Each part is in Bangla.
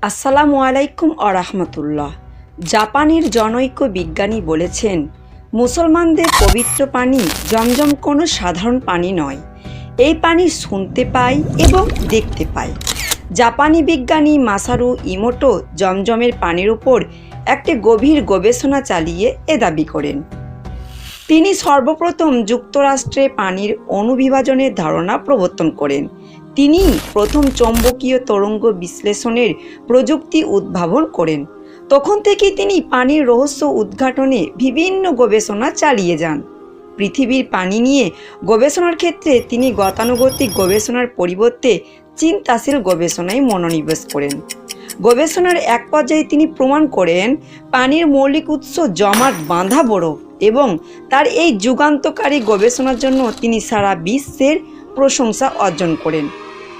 আসসালামু আলাইকুম আরহামতুল্লাহ। জাপানের জনৈক বিজ্ঞানী বলেছেন, মুসলমানদের পবিত্র পানি জমজম কোনো সাধারণ পানি নয়। এই পানি শুনতে পাই এবং দেখতে পাই। জাপানি বিজ্ঞানী মাসারু ইমোটো জমজমের পানির উপর একটি গভীর গবেষণা চালিয়ে এ দাবি করেন। তিনি সর্বপ্রথম যুক্তরাষ্ট্রে পানির অণুবিভাজনের ধারণা প্রবর্তন করেন। তিনি প্রথম চৌম্বকীয় তরঙ্গ বিশ্লেষণের প্রযুক্তি উদ্ভাবন করেন। তখন থেকেই তিনি পানির রহস্য উদ্ঘাটনে বিভিন্ন গবেষণা চালিয়ে যান। পৃথিবীর পানি নিয়ে গবেষণার ক্ষেত্রে তিনি গতানুগতিক গবেষণার পরিবর্তে চিন্তাশীল গবেষণায় মনোনিবেশ করেন। গবেষণার এক পর্যায়ে তিনি প্রমাণ করেন পানির মৌলিক উৎস জমাট বাঁধা বরফ, এবং তার এই যুগান্তকারী গবেষণার জন্য তিনি সারা বিশ্বের প্রশংসা অর্জন করেন।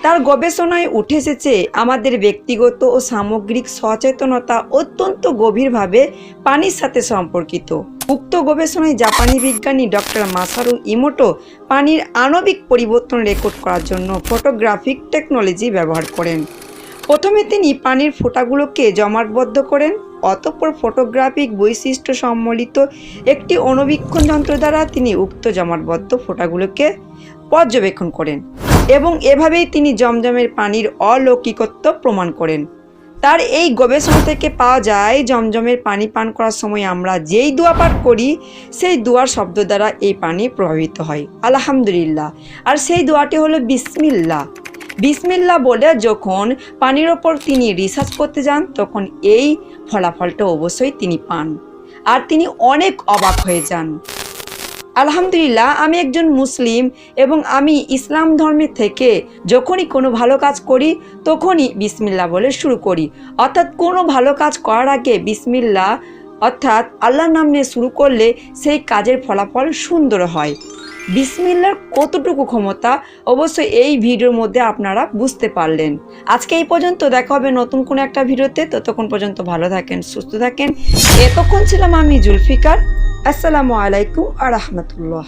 তার গবেষণায় উঠে এসেছে আমাদের ব্যক্তিগত ও সামগ্রিক সচেতনতা অত্যন্ত গভীরভাবে পানির সাথে সম্পর্কিত। উক্ত গবেষণায় জাপানি বিজ্ঞানী ডক্টর মাসারু ইমোটো পানির আণবিক পরিবর্তন রেকর্ড করার জন্য ফটোগ্রাফিক টেকনোলজি ব্যবহার করেন। প্রথমে তিনি পানির ফোঁটাগুলোকে জমাটবদ্ধ করেন, অতঃপর ফটোগ্রাফিক বৈশিষ্ট্য সম্বলিত একটি অণুবীক্ষণ যন্ত্র দ্বারা তিনি উক্ত জমাটবদ্ধ ফোঁটাগুলোকে পর্যবেক্ষণ করেন, এবং এভাবেই তিনি জমজমের পানির অলৌকিকত্ব প্রমাণ করেন। তার এই গবেষণা থেকে পাওয়া যায় জমজমের পানি পান করার সময় আমরা যেই দোয়া পাঠ করি সেই দোয়ার শব্দ দ্বারা এই পানি প্রভাবিত হয়, আলহামদুলিল্লাহ। আর সেই দোয়াটি হলো বিসমিল্লাহ। বিসমিল্লাহ বলে যখন পানির ওপর তিনি রিসার্চ করতে যান, তখন এই ফলাফলটা অবশ্যই তিনি পান, আর তিনি অনেক অবাক হয়ে যান। আলহামদুলিল্লাহ, আমি একজন মুসলিম এবং আমি ইসলাম ধর্মের থেকে যখনই কোনো ভালো কাজ করি তখনই বিসমিল্লাহ বলে শুরু করি। অর্থাৎ কোনো ভালো কাজ করার আগে বিসমিল্লাহ অর্থাৎ আল্লাহর নাম নিয়ে শুরু করলে সেই কাজের ফলাফল সুন্দর হয়। বিসমিল্লাহর কতটুকু ক্ষমতা অবশ্যই এই ভিডিওর মধ্যে আপনারা বুঝতে পারলেন। আজকে এই পর্যন্ত, দেখা হবে নতুন কোনো একটা ভিডিওতে। ততক্ষণ পর্যন্ত ভালো থাকেন, সুস্থ থাকেন। এতক্ষণ ছিলাম আমি জুলফিকার। আসসালামু আলাইকুম আ রহমতুল্লাহ।